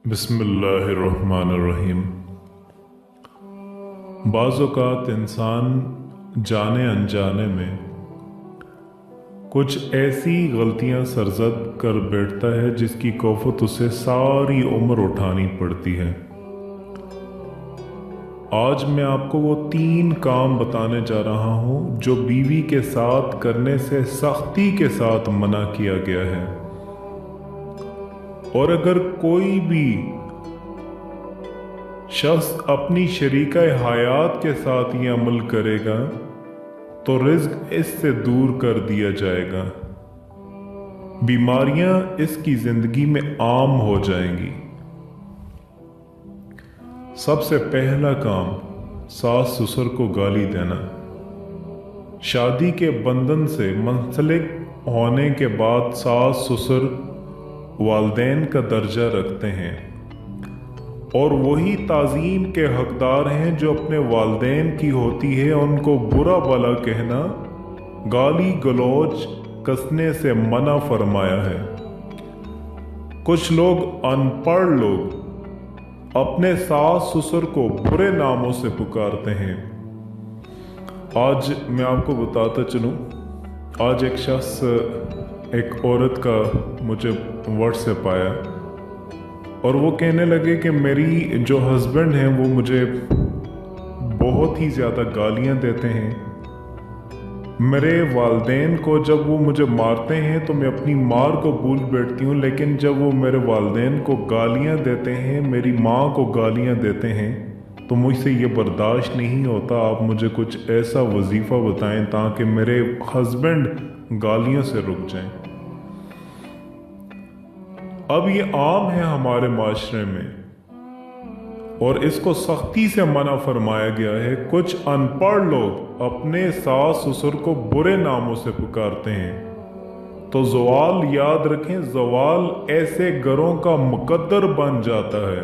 बिस्मिल्लाहिर्रहमानिर्रहीम। बाज़ औक़ात इंसान जाने अनजाने में कुछ ऐसी गलतियां सरज़द कर बैठता है जिसकी कौफ़त उसे सारी उम्र उठानी पड़ती है। आज मैं आपको वो 3 काम बताने जा रहा हूँ जो बीवी के साथ करने से सख्ती के साथ मना किया गया है, और अगर कोई भी शख्स अपनी शरीका हयात के साथ ये अमल करेगा तो रिज़्क इससे दूर कर दिया जाएगा, बीमारियां इसकी जिंदगी में आम हो जाएंगी। सबसे पहला काम, सास ससुर को गाली देना। शादी के बंधन से मुंसलिक होने के बाद सास ससुर वालिदैन का दर्जा रखते हैं और वही ताज़ीम के हकदार हैं जो अपने वालिदैन की होती है। उनको बुरा भला कहना, गाली गलौज कसने से मना फरमाया है। कुछ लोग अनपढ़ लोग अपने सास ससुर को बुरे नामों से पुकारते हैं। आज मैं आपको बताता चलूं, आज एक शख्स, एक औरत का मुझे व्हाट्सएप आया और वो कहने लगे कि मेरी जो हस्बैंड हैं वो मुझे बहुत ही ज़्यादा गालियां देते हैं। मेरे वालिदैन को जब वो मुझे मारते हैं तो मैं अपनी मार को भूल बैठती हूँ, लेकिन जब वो मेरे वालिदैन को गालियां देते हैं, मेरी माँ को गालियां देते हैं, तो मुझसे ये बर्दाश्त नहीं होता। आप मुझे कुछ ऐसा वजीफ़ा बताएं ताकि मेरे हस्बैंड गालियों से रुक जाएं। अब ये आम है हमारे माशरे में और इसको सख्ती से मना फरमाया गया है। कुछ अनपढ़ लोग अपने सास ससुर को बुरे नामों से पुकारते हैं तो ज़वाल याद रखें, ज़वाल ऐसे घरों का मुकद्दर बन जाता है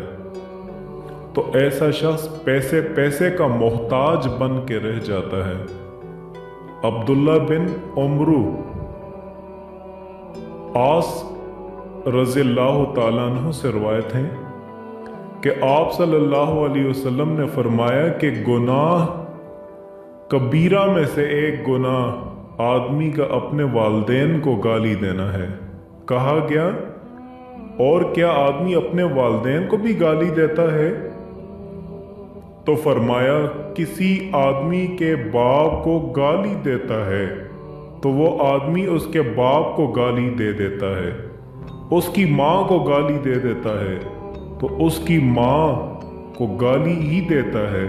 तो ऐसा शख्स पैसे पैसे का मोहताज बन के रह जाता है। अब्दुल्ला बिन उमरू आस रज़ियल्लाहु ताला अन्हु से रवायत है कि आप सल्लल्लाहु अलैहि वसल्लम ने फरमाया कि गुनाह कबीरा में से एक गुनाह आदमी का अपने वालिदैन को गाली देना है। कहा गया, और क्या आदमी अपने वालिदैन को भी गाली देता है? तो फरमाया, किसी आदमी के बाप को गाली देता है तो वो आदमी उसके बाप को गाली दे देता है, उसकी माँ को गाली दे देता है तो उसकी माँ को गाली ही देता है।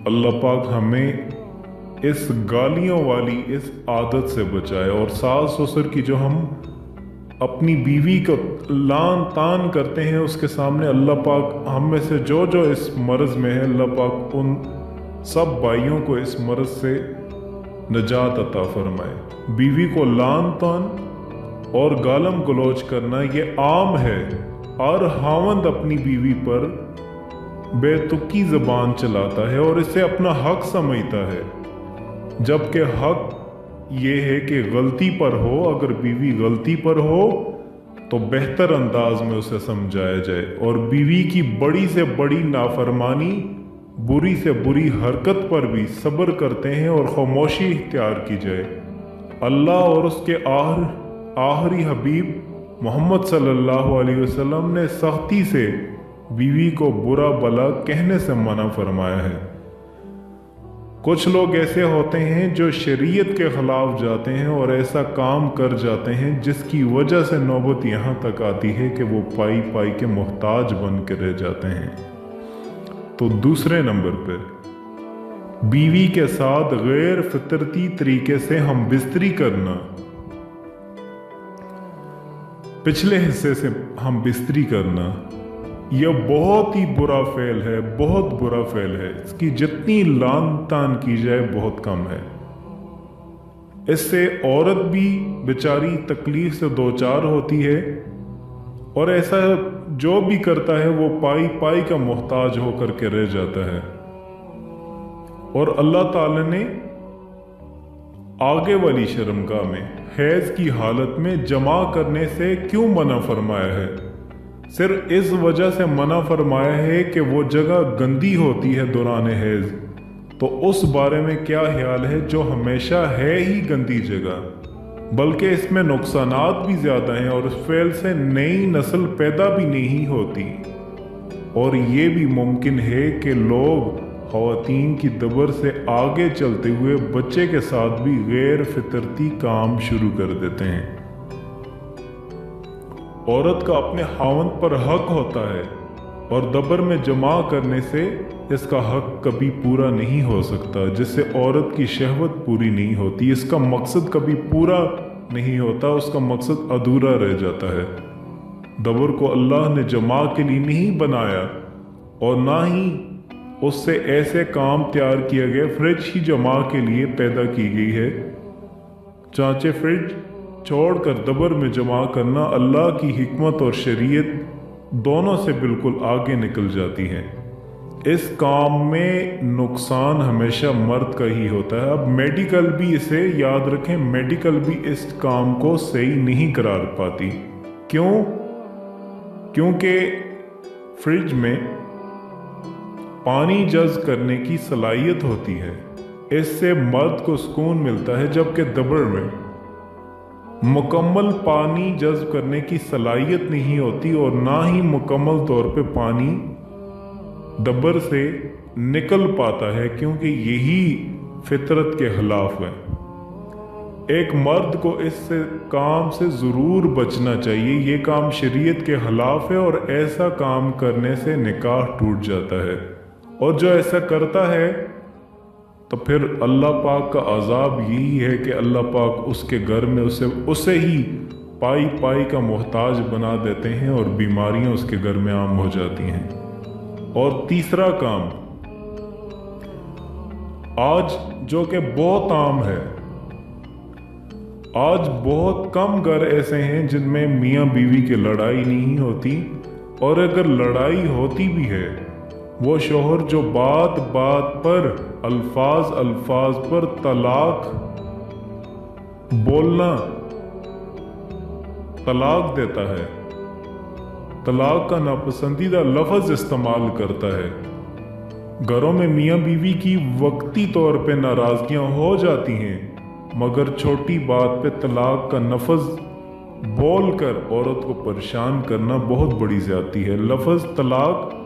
अल्लाह पाक हमें इस गालियों वाली इस आदत से बचाए। और सास ससुर की जो हम अपनी बीवी को लान तान करते हैं उसके सामने, अल्लाह पाक हम में से जो जो इस मर्ज में है, अल्लाह पाक उन सब भाइयों को इस मर्ज से नजात अता फरमाए। बीवी को लान तान और गालम गलौज करना ये आम है। हर हावंद अपनी बीवी पर बेतुकी ज़बान चलाता है और इसे अपना हक समझता है, जबकि हक ये है कि गलती पर हो, अगर बीवी गलती पर हो तो बेहतर अंदाज में उसे समझाया जाए और बीवी की बड़ी से बड़ी नाफरमानी, बुरी से बुरी हरकत पर भी सब्र करते हैं और खामोशी इख्तियार की जाए। अल्लाह और उसके आखिरी हबीब मोहम्मद सल्लल्लाहु अलैहि वसल्लम ने सख्ती से बीवी को बुरा भला कहने से मना फरमाया है। कुछ लोग ऐसे होते हैं जो शरीयत के खिलाफ जाते हैं और ऐसा काम कर जाते हैं जिसकी वजह से नौबत यहाँ तक आती है कि वो पाई पाई के मोहताज बन के रह जाते हैं। तो दूसरे नंबर पर, बीवी के साथ गैर फितरती तरीके से हम बिस्तरी करना। पिछले हिस्से से हम बिस्तरी करना यह बहुत ही बुरा फेल है, बहुत बुरा फेल है। इसकी जितनी लान तान की जाए बहुत कम है। इससे औरत भी बेचारी तकलीफ से दो चार होती है और ऐसा जो भी करता है वो पाई पाई का मोहताज होकर के रह जाता है। और अल्लाह ताला ने आगे वाली शर्मगाह में हैज की हालत में जमा करने से क्यों मना फरमाया है? सिर्फ इस वजह से मना फरमाया है कि वो जगह गंदी होती है दौरान हैज, तो उस बारे में क्या ख्याल है जो हमेशा है ही गंदी जगह, बल्कि इसमें नुकसानात भी ज़्यादा हैं और इस फेल से नई नस्ल पैदा भी नहीं होती। और ये भी मुमकिन है कि लोग ख़वातीन की दबर से आगे चलते हुए बच्चे के साथ भी गैर फितरती काम शुरू कर देते हैं। औरत का अपने खावंद पर हक होता है और दबर में जमा करने से इसका हक कभी पूरा नहीं हो सकता, जिससे औरत की शहवत पूरी नहीं होती, इसका मकसद कभी पूरा नहीं होता, उसका मकसद अधूरा रह जाता है। दबर को अल्लाह ने जमा के लिए नहीं बनाया और ना ही उससे ऐसे काम तैयार किया गया। फ्रिज ही जमा के लिए पैदा की गई है। चांचे फ्रिज छोड़कर दबर में जमा करना अल्लाह की हिकमत और शरीयत दोनों से बिल्कुल आगे निकल जाती है। इस काम में नुकसान हमेशा मर्द का ही होता है। अब मेडिकल भी, इसे याद रखें, मेडिकल भी इस काम को सही नहीं करार पाती। क्यों? क्योंकि फ्रिज में पानी जज्ब करने की सलाहियत होती है, इससे मर्द को सुकून मिलता है, जबकि दबर में मुकम्मल पानी जज्ब करने की सलाहियत नहीं होती और ना ही मुकम्मल तौर पे पानी दबर से निकल पाता है, क्योंकि यही फितरत के खिलाफ है। एक मर्द को इस काम से ज़रूर बचना चाहिए। ये काम शरीयत के खिलाफ है और ऐसा काम करने से निकाह टूट जाता है। और जो ऐसा करता है तो फिर अल्लाह पाक का अजाब यही है कि अल्लाह पाक उसके घर में उसे ही पाई पाई का मोहताज बना देते हैं और बीमारियां उसके घर में आम हो जाती हैं। और तीसरा काम, आज जो कि बहुत आम है, आज बहुत कम घर ऐसे हैं जिनमें मियाँ बीवी की लड़ाई नहीं होती, और अगर लड़ाई होती भी है वो शौहर जो बात बात पर अल्फाज पर तलाक बोलना, तलाक देता है, तलाक का नापसंदीदा लफ्ज इस्तेमाल करता है। घरों में मियाँ बीवी की वक्ती तौर पे नाराजगियां हो जाती हैं, मगर छोटी बात पे तलाक का लफ्ज बोलकर औरत को परेशान करना बहुत बड़ी ज्यादती है। लफ्ज तलाक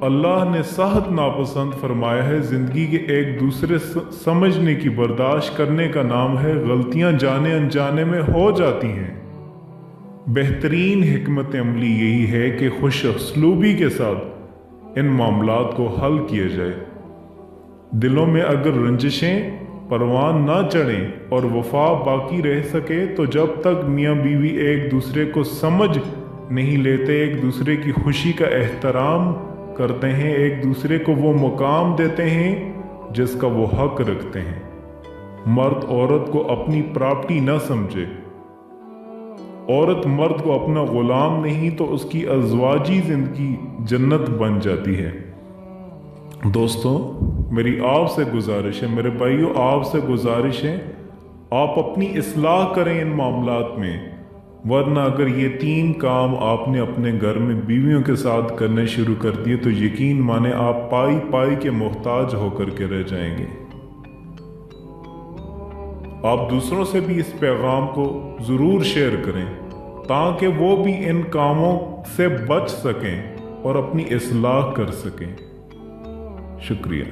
अल्लाह ने सख्त नापसंद फरमाया है। जिंदगी के एक दूसरे समझने की बर्दाश्त करने का नाम है। गलतियां जाने अनजाने में हो जाती हैं। बेहतरीन हिकमत अमली यही है कि खुश असलूबी के साथ इन मामलात को हल किया जाए। दिलों में अगर रंजिशें परवान ना चढ़ें और वफा बाकी रह सके, तो जब तक मियाँ बीवी एक दूसरे को समझ नहीं लेते, एक दूसरे की खुशी का एहतराम करते हैं, एक दूसरे को वो मुकाम देते हैं जिसका वो हक रखते हैं, मर्द औरत को अपनी प्रॉपर्टी न समझे, औरत मर्द को अपना गुलाम नहीं, तो उसकी अज़वाजी जिंदगी जन्नत बन जाती है। दोस्तों, मेरी आपसे गुजारिश है, मेरे भाइयों आपसे गुजारिश है, आप अपनी इस्लाह करें इन मामलात में, वरना अगर ये 3 काम आपने अपने घर में बीवियों के साथ करने शुरू कर दिए तो यकीन माने आप पाई पाई के मोहताज होकर के रह जाएंगे। आप दूसरों से भी इस पैगाम को जरूर शेयर करें ताकि वो भी इन कामों से बच सकें और अपनी इस्लाह कर सकें। शुक्रिया।